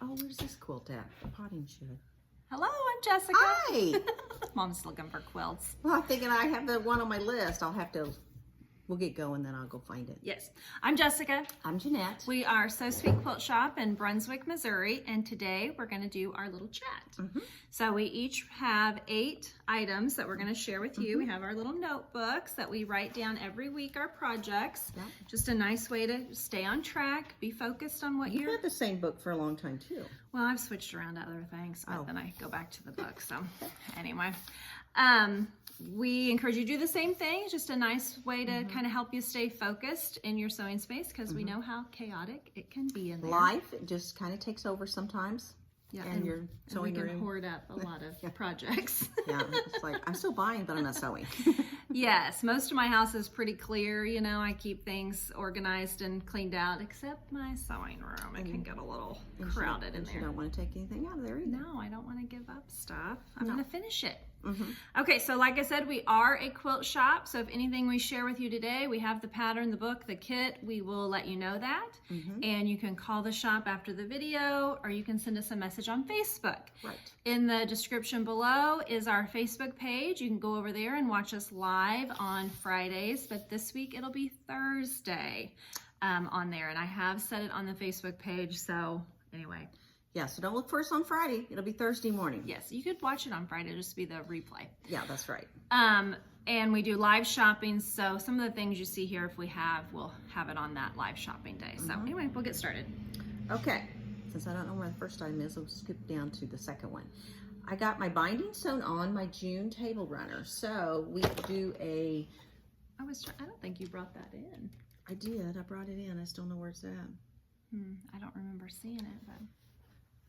Oh, where's this quilt at? The potting shed. Hello, I'm Jessica. Hi! Mom's looking for quilts. Well, I'm thinking I have the one on my list. We'll get going, then I'll go find it. Yes, I'm Jessica. I'm Jeanette. We are So Sweet Quilt Shop in Brunswick, Missouri, and today we're going to do our little chat. So we each have 8 items that we're going to share with you. We have our little notebooks that we write down every week, our projects. Yeah. Just a nice way to stay on track, be focused on what You've you're... had the same book for a long time, too. Well, I've switched around to other things, but then I go back to the book. So anyway, we encourage you to do the same thing. It's just a nice way to kind of help you stay focused in your sewing space because we know how chaotic it can be in there. Life just kind of takes over sometimes. Yeah, and your sewing we can room. hoard up a lot of projects. Yeah, it's like, I'm still buying, but I'm not sewing. Yes, most of my house is pretty clear. You know, I keep things organized and cleaned out, except my sewing room. It can get a little crowded in there. You don't want to take anything out of there either. No, I don't want to give up stuff. I'm No. going to finish it. Okay, so like I said, we are a quilt shop. So if anything we share with you today, we have the pattern, the book, the kit, we will let you know that. And you can call the shop after the video, or you can send us a message on Facebook. Right. In the description below is our Facebook page. You can go over there and watch us live on Fridays, but this week it'll be Thursday on there. And I have set it on the Facebook page, so anyway. Yeah, so don't look for us on Friday. It'll be Thursday morning. Yes, you could watch it on Friday, just be the replay. Yeah, that's right. And we do live shopping, so some of the things you see here, if we have, we'll have it on that live shopping day. So anyway, we'll get started. Okay, since I don't know where the first item is, I'll skip down to the second one. I got my binding sewn on my June table runner. So we do a... I don't think you brought that in. I did, I brought it in. I still know where it's at. I don't remember seeing it, but...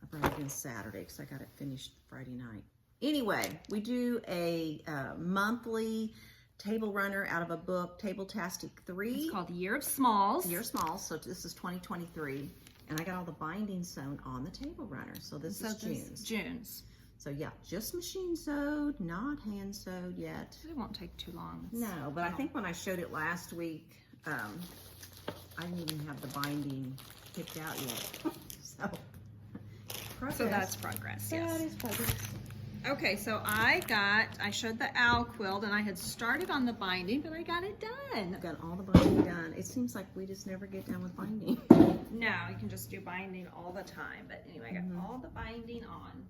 I brought it in Saturday because I got it finished Friday night. Anyway, we do a monthly table runner out of a book, Table-tastic 3. It's called Year of Smalls. Year of Smalls, so this is 2023. And I got all the binding sewn on the table runner. So this is June's. June's. So yeah, just machine sewed, not hand sewed yet. It won't take too long. No, but I think when I showed it last week, I didn't even have the binding picked out yet. So that's progress, yes. That is progress. Okay, so I showed the owl quilt and I had started on the binding, but I got it done. Got all the binding done. It seems like we just never get done with binding. No, you can just do binding all the time. But anyway, I got all the binding on.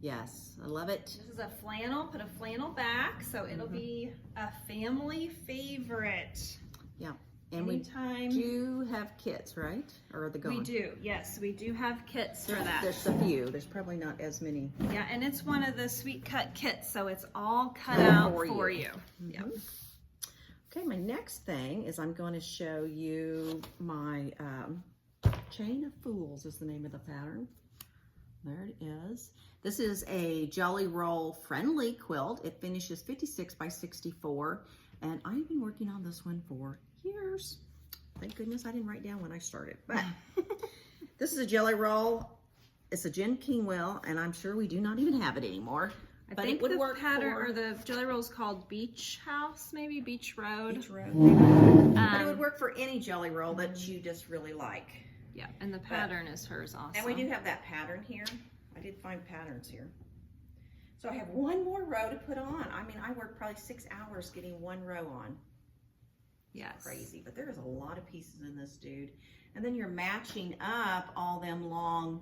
Yes, I love it. This is a flannel, put a flannel back, so it'll be a family favorite. Yeah. And Anytime. we do have kits, right? Or are they gone? We do, yes. We do have kits for that. There's a few. There's probably not as many. Yeah, and it's one of the sweet cut kits, so it's all cut out for you. Yeah. Okay, my next thing is I'm going to show you my Chain of Fools is the name of the pattern. There it is. This is a Jolly Roll friendly quilt. It finishes 56 by 64, and I've been working on this one for years. Thank goodness I didn't write down when I started. But this is a Jelly Roll. It's a Jen Kingwell, and I'm sure we do not even have it anymore. I think the pattern or the Jelly Roll is called Beach House, maybe Beach Road. Beach Road. But it would work for any Jelly Roll that you just really like. Yeah, and the pattern is hers also. And we do have that pattern here. I did find patterns here. So I have one more row to put on. I mean, I worked probably 6 hours getting one row on. Yes. Crazy, but there's a lot of pieces in this, dude. And then you're matching up all them long,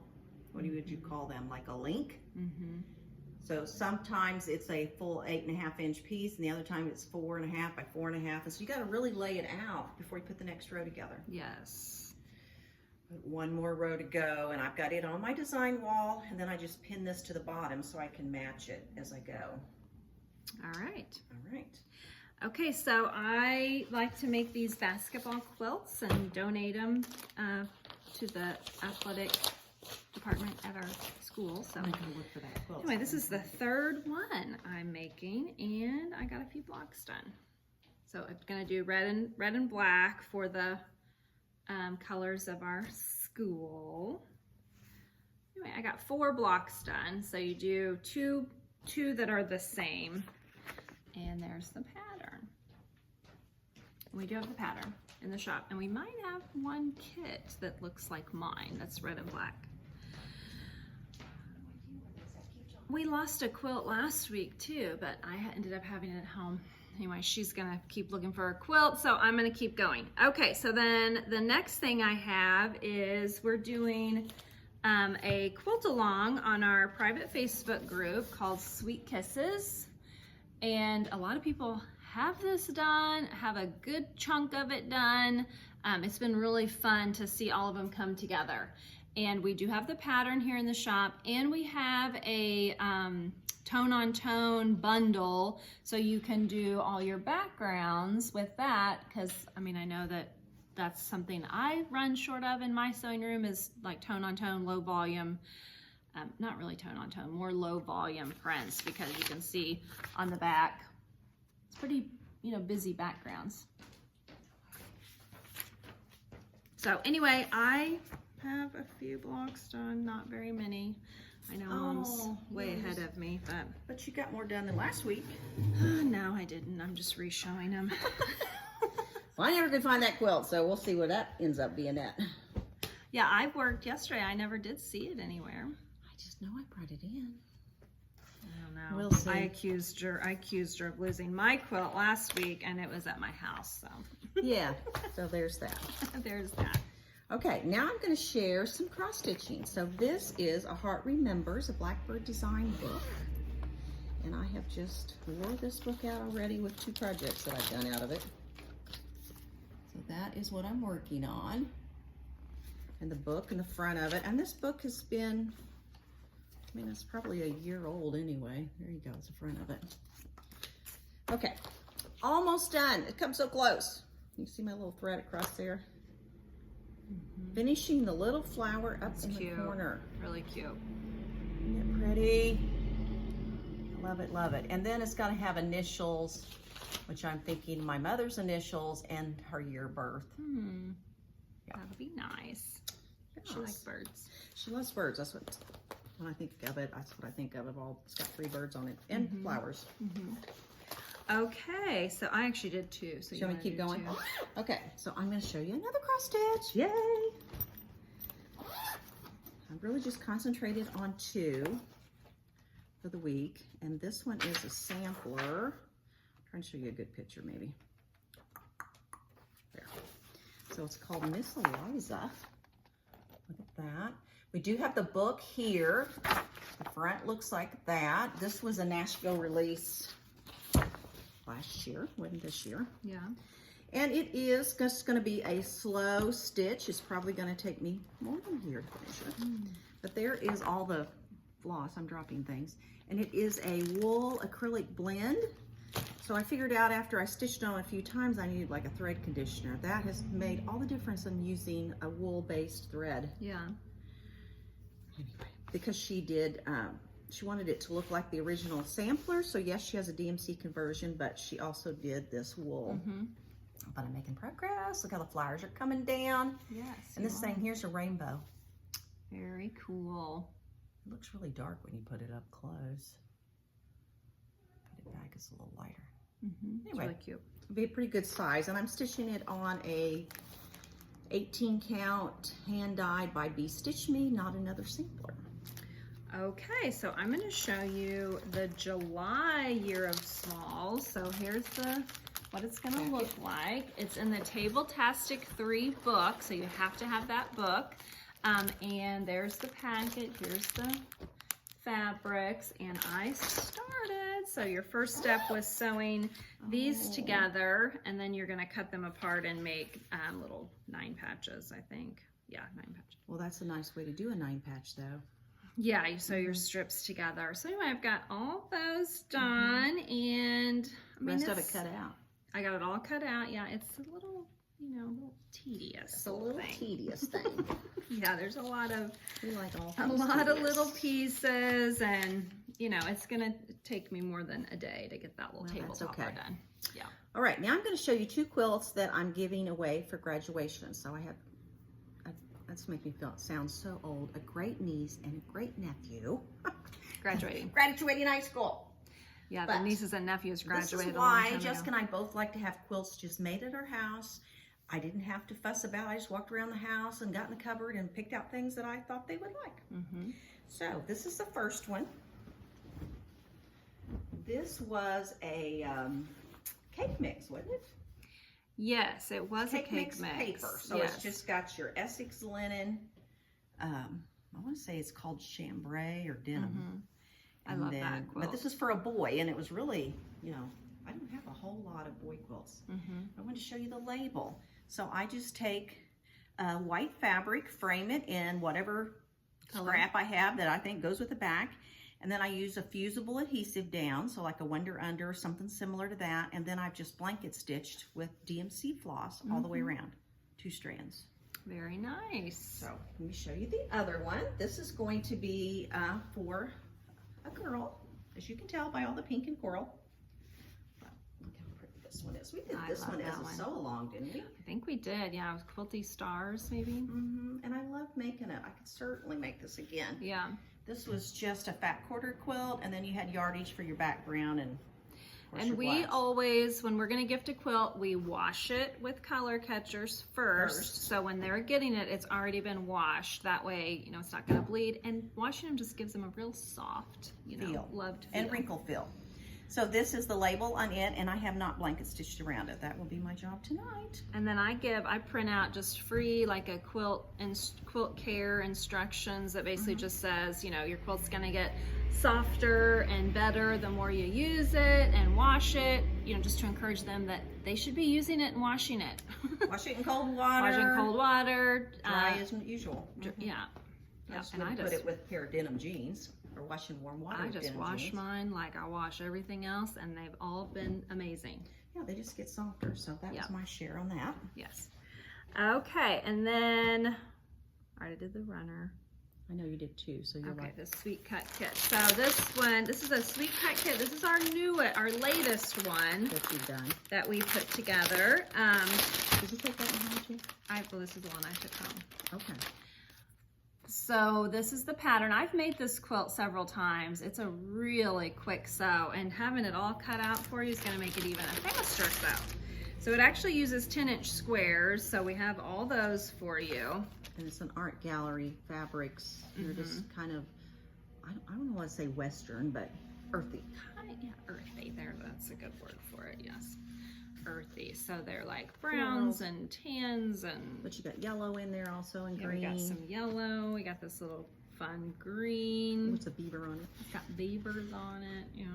what would you call them, like a link? So sometimes it's a full 8.5 inch piece, and the other time it's 4.5 by 4.5. And so you got to really lay it out before you put the next row together. Yes. But one more row to go, and I've got it on my design wall, and then I just pin this to the bottom so I can match it as I go. All right. All right. Okay, so I like to make these basketball quilts and donate them to the athletic department at our school. So I'm gonna look for that quilt. anyway, this is the third one I'm making, and I got a few blocks done. So I'm gonna do red and black for the colors of our school. Anyway, I got 4 blocks done. So you do two that are the same, and there's the pattern. We do have the pattern in the shop, and we might have one kit that looks like mine. That's red and black. we lost a quilt last week too, but I ended up having it at home. Anyway, she's gonna keep looking for a quilt, so I'm gonna keep going. Okay, so then the next thing I have is we're doing a quilt along on our private Facebook group called Sweet Kisses. And a lot of people have this done, have a good chunk of it done. It's been really fun to see all of them come together. And we do have the pattern here in the shop, and we have a tone-on-tone bundle, so you can do all your backgrounds with that, because I mean, I know that that's something I run short of in my sewing room, is like tone-on-tone, low volume, not really tone-on-tone, more low volume prints, because you can see on the back, it's pretty, you know, busy backgrounds. So anyway, I have a few blocks done, not very many. I know Mom's way ahead of me, But you got more done than last week. no, I didn't. I'm just re-showing them. Well, I never could find that quilt, so we'll see where that ends up being at. Yeah, I worked yesterday. I never did see it anywhere. I just know I brought it in. I don't know. We'll see. I accused her of losing my quilt last week, and it was at my house. So Yeah, so there's that. there's that. Okay, now I'm going to share some cross stitching. So this is A Heart Remembers, a Blackbird design book. And I have just wore this book out already with 2 projects that I've done out of it. So that is what I'm working on. And the book in the front of it. And this book has been, I mean, it's probably a year old anyway. There you go, it's the front of it. Okay, almost done. It comes so close. You see my little thread across there? Finishing the little flower up in the corner. Really cute. Isn't it pretty? Love it, love it. And then it's gonna have initials, which I'm thinking my mother's initials and her year of birth. Yeah. That would be nice. She likes birds. She loves birds. That's what, when I think of it, that's what I think of all. It's got 3 birds on it and flowers. Okay, so I actually did 2. So You want me to keep going? Okay, so I'm going to show you another cross stitch. Yay! I really just concentrated on 2 for the week, and this one is a sampler. I'm trying to show you a good picture, maybe. There. So it's called Miss Eliza. Look at that. We do have the book here. The front looks like that. This was a Nashville release last year, wasn't this year? Yeah. And it is just going to be a slow stitch. It's probably going to take me more than a year to finish it. But there is all the floss. I'm dropping things. And it is a wool acrylic blend. So I figured out after I stitched on a few times I needed like a thread conditioner. That has made all the difference in using a wool-based thread. Yeah. Anyway, because she did, she wanted it to look like the original sampler. So yes, she has a DMC conversion, but she also did this wool. But I'm making progress. Look how the flowers are coming down. Yes. And this thing here's a rainbow. Very cool. It looks really dark when you put it up close. Put it back, it's a little lighter. It's Anyway, really cute. it'll be a pretty good size. And I'm stitching it on a 18 count hand dyed by Bee Stitch Me, not another sampler. Okay, so I'm going to show you the July year of smalls. So here's what it's going to look like. It's in the Table-tastic 3 book, so you have to have that book. And there's the packet. Here's the fabrics, and I started. So your first step was sewing these together, and then you're going to cut them apart and make little 9 patches, I think. Yeah, 9 patches. Well, that's a nice way to do a 9 patch, though. Yeah, you sew your strips together. So anyway, I've got all those done, and I mean, Rest of it cut out. I got it all cut out. Yeah, it's a little, you know, a little tedious. It's a little tedious thing. Yeah, there's a lot of We like all a lot of little pieces, and you know, it's gonna take me more than a day to get that little table topper done. Yeah. All right, now I'm going to show you 2 quilts that I'm giving away for graduation. So I have, that's making me sound so old, a great niece and a great nephew. Graduating high school. Yeah, the nieces and nephews graduated. This is why Jessica and I both like to have quilts just made at our house. I didn't have to fuss about it. I just walked around the house and got in the cupboard and picked out things that I thought they would like. So this is the first one. this was a cake mix, wasn't it? Yes, it was a cake mix. Paper. So yes. it's just got your Essex linen. I want to say it's called chambray or denim. I love that quilt. But this is for a boy, and it was really, you know, I don't have a whole lot of boy quilts. I wanted to show you the label. So I just take white fabric, frame it in whatever scrap I have that I think goes with the back, and then I use a fusible adhesive down, so like a Wonder Under or something similar to that, and then I've just blanket stitched with DMC floss all the way around, 2 strands. Very nice. So let me show you the other one. This is going to be for a girl, as you can tell by all the pink and coral. Look how pretty this one is. We did this one as a sew-along, didn't we? I think we did. Yeah, it was Quilty Stars, maybe. And I love making it. I could certainly make this again. Yeah. This was just a fat quarter quilt, and then you had yardage for your background and. And we always, when we're going to gift a quilt, we wash it with color catchers first. So when they're getting it, it's already been washed. That way, you know, it's not going to bleed. And washing them just gives them a real soft, you know, loved feel. And wrinkle feel. So this is the label on it, and I have not blanket stitched around it. That will be my job tonight. And then I print out just free, like a quilt care instructions that basically just says, you know, your quilt's going to get softer and better the more you use it and wash it, you know, just to encourage them that they should be using it and washing it. Wash it in cold water. Wash it in cold water. Dry as usual. Yeah. And I just put it with a pair of denim jeans or wash in warm water. I just wash mine like I wash everything else, and they've all been amazing. Yeah, they just get softer. So that was my share on that. Yes. Okay, and then I already did the runner. I know you did too, so you're right. The sweet cut kit. So this is a sweet cut kit. This is our latest one that you've done, that we put together. Did you take that one home too? Well, this is the one I took home. Okay. So this is the pattern. I've made this quilt several times. It's a really quick sew, and having it all cut out for you is going to make it even a faster sew. So it actually uses 10-inch squares, so we have all those for you. And it's an art gallery fabrics. They're just kind of, I don't want to say Western, but earthy. Yeah, earthy. That's a good word for it, yes. Earthy. So they're like browns and tans and... But you got yellow in there also, and green. We got some yellow. We got this little fun green. What's a beaver on it? It's got beavers on it, yeah.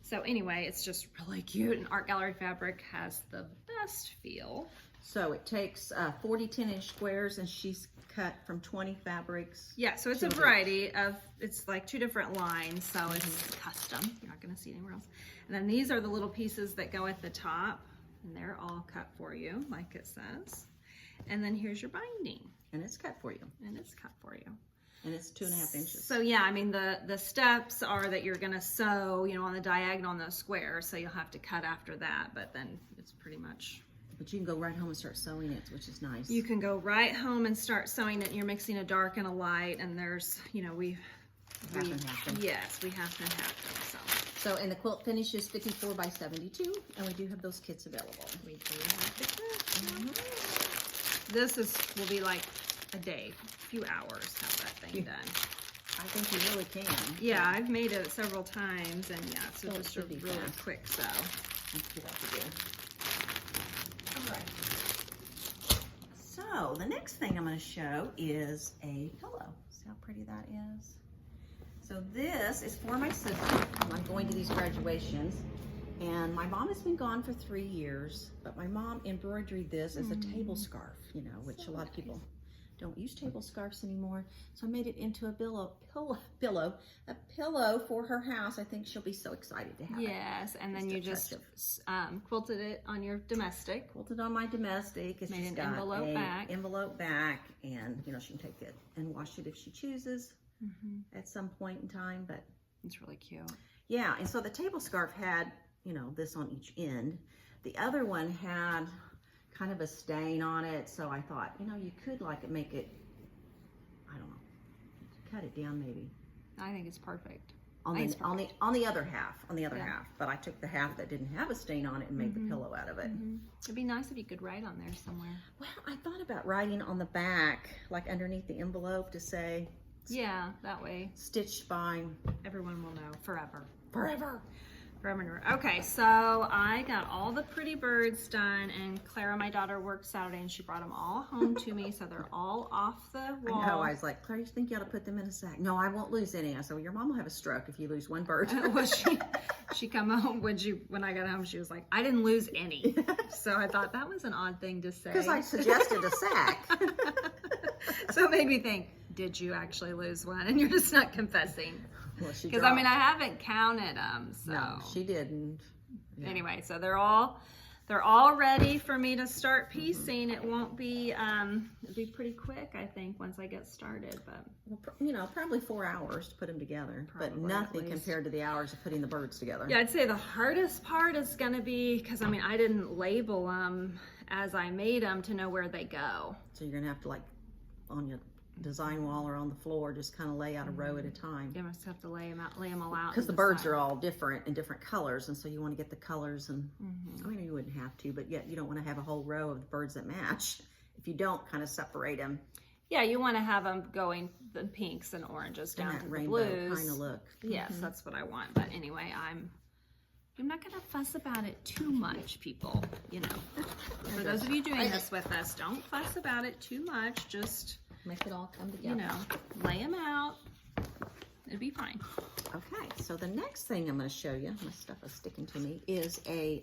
So anyway, it's just really cute, and Art Gallery fabric has the best feel. So it takes 40 10-inch squares, and she's cut from 20 fabrics. Yeah, so it's a variety of, it's like 2 different lines, so it's custom. You're not gonna see it anywhere else. And then these are the little pieces that go at the top, and they're all cut for you, like it says. And then here's your binding. And it's cut for you. And it's cut for you. And it's 2.5 inches. So yeah, I mean, the steps are that you're gonna sew, you know, on the diagonal on those squares, so you'll have to cut after that, but then it's pretty much. But you can go right home and start sewing it, which is nice. You can go right home and start sewing it. You're mixing a dark and a light, and there's, you know, half and half. Yes, we have and half them, so. And the quilt finish is 54 by 72, and we do have those kits available. We do have the kit. This will be like a day, a few hours, have that thing done. I think you really can. Yeah, I've made it several times, and yeah, so just a really quick sew. Let's get out the door. So the next thing I'm going to show is a pillow. See how pretty that is? So this is for my sister. I'm going to these graduations, and my mom has been gone for 3 years, but my mom embroidered this as a table scarf, you know, which a lot of people don't use table scarves anymore. So I made it into a pillow for her house. I think she'll be so excited to have it. Yes, and then you just quilted it on your domestic. Quilted on my domestic. It's made an envelope back. Envelope back, and you know, she can take it and wash it if she chooses at some point in time. But it's really cute. Yeah, and so the table scarf had, you know, this on each end. The other one had kind of a stain on it, so I thought, you know, you could make it, I don't know, cut it down maybe. I think it's perfect. On the other half, but I took the half that didn't have a stain on it and made the pillow out of it. It'd be nice if you could write on there somewhere. Well, I thought about writing on the back, like underneath the envelope, to say, yeah, that way stitched by, everyone will know forever. Forever. Okay, so I got all the pretty birds done, and Clara, my daughter, worked Saturday, and she brought them all home to me, so they're all off the wall. I know. I was like, Claire, you think you ought to put them in a sack? No, I won't lose any. I said, well, your mom will have a stroke if you lose one bird. Well, she come home when I got home, she was like, I didn't lose any. So I thought that was an odd thing to say. Because I suggested a sack. So it made me think, did you actually lose one? And you're just not confessing. Well, she because I mean, I haven't counted them. So no, she didn't. Yeah. Anyway, so they're all ready for me to start piecing. It won't be it'll be pretty quick, I think, once I get started. But well, you know, probably 4 hours to put them together, but nothing compared to the hours of putting the birds together. Yeah, I'd say the hardest part is gonna be because I mean, I didn't label them as I made them to know where they go. So you're gonna have to, like, on your design wall or on the floor, just kind of lay out a row at a time. You must have to lay them all out. Because the birds are all different in different colors, and so you want to get the colors. And I mean, you wouldn't have to, but yet you don't want to have a whole row of the birds that match if you don't kind of separate them. Yeah, you want to have them going the pinks and oranges down that to the rainbow blues. kind of look. Yes, that's what I want. But anyway, I'm not gonna fuss about it too much, people. You know, for those of you doing this with us, don't fuss about it too much. Just make it all come together. You know, lay them out. It'll be fine. Okay, so the next thing I'm going to show you, my stuff is sticking to me, is a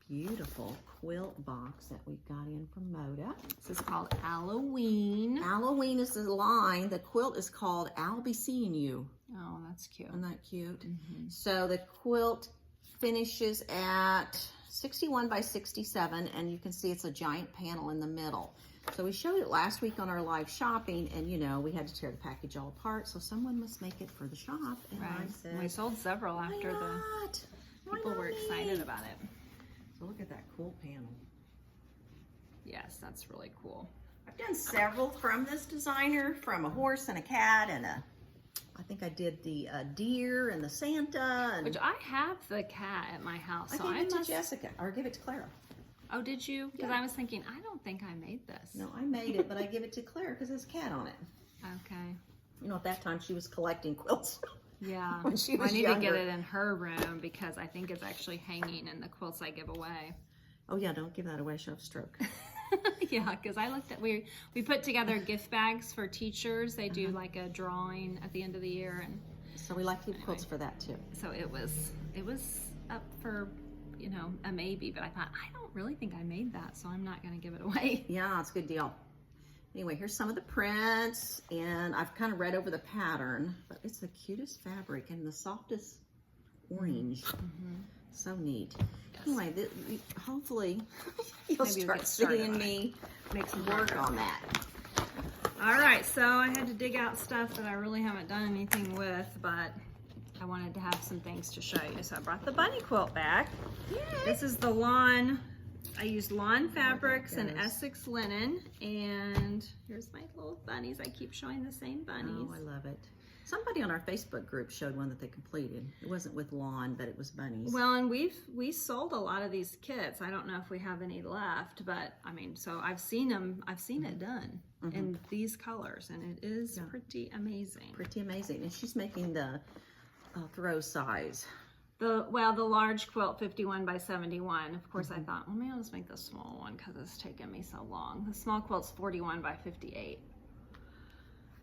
beautiful quilt box that we've got in from Moda. This is called Halloween. Halloween is the line. The quilt is called I'll Be Seeing You. Oh, that's cute. Isn't that cute? So the quilt finishes at 61 by 67, and you can see it's a giant panel in the middle. So we showed it last week on our live shopping, and you know, we had to tear the package all apart, so someone must make it for the shop. And Right. I said, We sold several after the people were excited about it. So look at that cool panel. Yes, that's really cool. I've done several from this designer, from a horse and a cat and I think I did the deer and the Santa. And Which I have the cat at my house. I so gave it to Jessica, or give it to Clara. Oh, did you? Because Yeah. I was thinking, I don't think I made this. No, I made it, but I give it to Claire because there's a cat on it. Okay. You know, at that time she was collecting quilts. Yeah. When she was I need younger. to get it in her room because I think it's actually hanging in the quilts I give away. Oh yeah, don't give that away, she'll have a stroke. Yeah, because I looked at, we put together gift bags for teachers. They do like a drawing at the end of the year, and So we like to keep quilts for that too. so it was up for, you know, a maybe, but I thought, I don't really think I made that, so I'm not going to give it away. Yeah, it's a good deal. Anyway, here's some of the prints, and I've kind of read over the pattern, but it's the cutest fabric and the softest orange. So neat. Anyway, hopefully you'll Maybe we'll start get started seeing on me work on that. All right, so I had to dig out stuff that I really haven't done anything with, but I wanted to have some things to show you. So I brought the bunny quilt back. Yay. This is the lawn. I used lawn fabrics and goes. Essex linen, and here's my little bunnies. I keep showing the same bunnies. Oh, I love it. Somebody on our Facebook group showed one that they completed. It wasn't with lawn, but it was bunnies. Well, and we sold a lot of these kits. I don't know if we have any left, but I mean, so I've seen them. I've seen it done in these colors, and it is pretty amazing. Pretty amazing. And she's making the throw size. The large quilt 51 by 71. Of course, I thought, well, maybe I'll just make the small one because it's taken me so long. The small quilt's 41 by 58.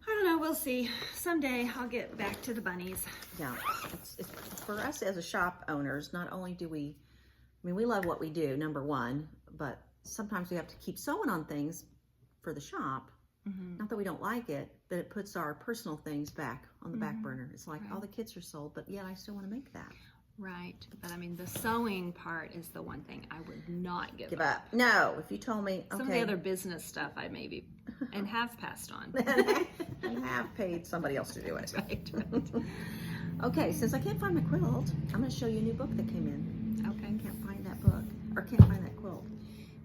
I don't know. We'll see. Someday I'll get back to the bunnies. Yeah, it's for us as a shop owners, not only do we, I mean, we love what we do, number one, but sometimes we have to keep sewing on things for the shop. Not that we don't like it, but it puts our personal things back on the back burner. It's like all the kits are sold, but yet I still want to make that. Right. But I mean, the sewing part is the one thing I would not give Give up. up. No, if you told me, Some of the other business stuff I maybe and have passed on. and have paid somebody else to do it. Right. Okay, since I can't find my quilt, I'm going to show you a new book that came in. Okay. Can't find that book, or can't find that quilt.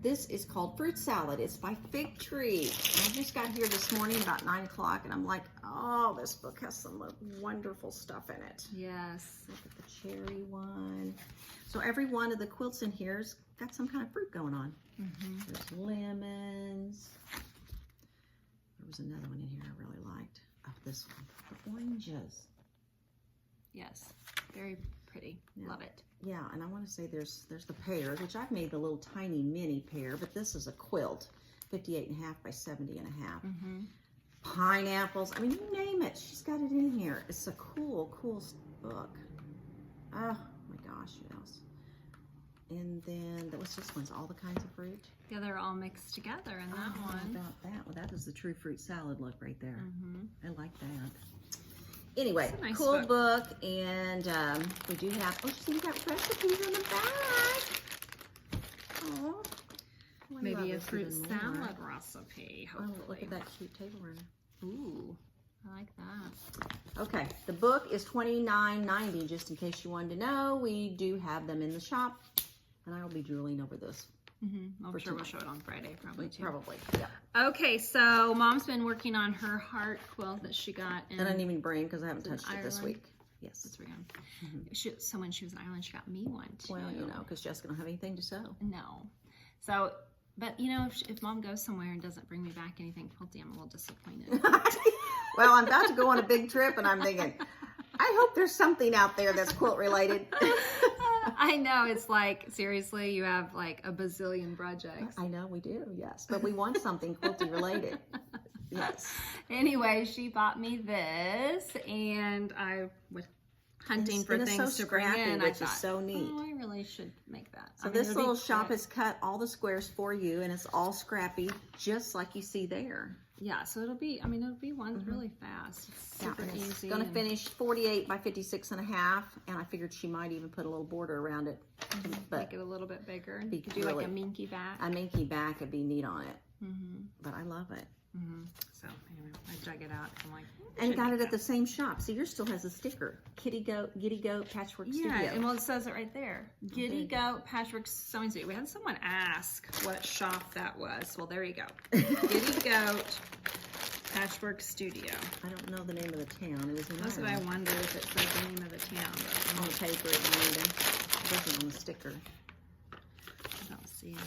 This is called Fruit Salad. It's by Fig Tree. I just got here this morning about 9 o'clock, and I'm like, oh, this book has some wonderful stuff in it. Yes. Look at the cherry one. So every one of the quilts in here's got some kind of fruit going on. There's lemons. There was another one in here I really liked. Oh, this one. The oranges. Yes, very pretty. Yeah. Love it. Yeah, and I want to say there's the pears, which I've made the little tiny mini pear, but this is a quilt, 58.5 by 70.5. Mm-hmm. Pineapples, I mean, you name it, she's got it in here. It's a cool book. Oh my gosh, yes. And then, what's this one's all the kinds of fruit? Yeah, they're all mixed together in that How one. about that? Well, that is the true fruit salad look right there. Mm-hmm. I like that. Anyway, It's a nice cool book, and we do have, oh, see, we got recipes in the back. Oh, Maybe a fruit salad recipe, Oh, hopefully. look at that cute table runner. Ooh, I like that. Okay, the book is $29.90, just in case you wanted to know. We do have them in the shop, and I will be drooling over this. I'm For sure we'll tonight. show it on Friday, probably too. Probably, yeah. Okay, so Mom's been working on her heart quilt that she got in. I didn't even bring because I haven't in touched it this Ireland. week. Yes. That's right. So when she was in Ireland, she got me one too. Well, you know, because Jessica don't have anything to sew. No. So, but you know, if Mom goes somewhere and doesn't bring me back anything quilty, I'm a little disappointed. Well, I'm about to go on a big trip, and I'm thinking, I hope there's something out there that's quilt related. I know, it's like, seriously, you have like a bazillion projects. I know we do, yes. But we want something quilty related. Yes. Anyway, she bought me this, and I was hunting for And it's things so to bring scrappy, in. which I thought, is so neat. oh, I really should make that. So I mean, this it'll be little shop quick. has cut all the squares for you, and it's all scrappy, just like you see there. Yeah, so it'll be, I mean, it'll be one really fast. It's super and it's easy. gonna and- finish 48 by 56.5, and I figured she might even put a little border around it. But Make it a little bit bigger. Be You could do really- like a minky back. a minky back would be neat on it. Mm-hmm. But I love it. Mm-hmm. So anyway, I dug it out. I'm like, And should got make it at the that. same shop. So yours still has a sticker. Giddy Goat Patchwork Yeah, Studio. and well, it says it right there. Giddy Okay. Goat Patchwork Sewing Studio. We had someone ask what shop that was. Well, there you go. Giddy Goat Patchwork Studio. I don't know the name of the town. It was in That's what I Ireland. wondered if it says the name of the town. But On the paper, it wasn't on the sticker. I don't see it.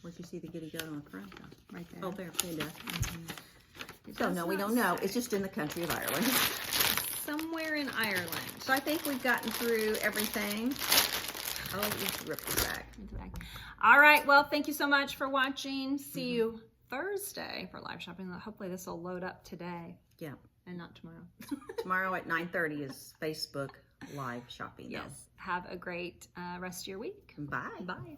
Where'd you see the Giddy Goat on the front? Though? Right there. Oh, there. There you go. It So does no, we not don't know. say. It's just in the country of Ireland. Somewhere in Ireland. So I think we've gotten through everything. Oh, you ripped it back. All right. Well, thank you so much for watching. See you Thursday for live shopping. Hopefully this will load up today Yeah. and not tomorrow. Tomorrow at 9:30 is Facebook Live shopping. though. Yes. Have a great rest of your week. Bye. Bye.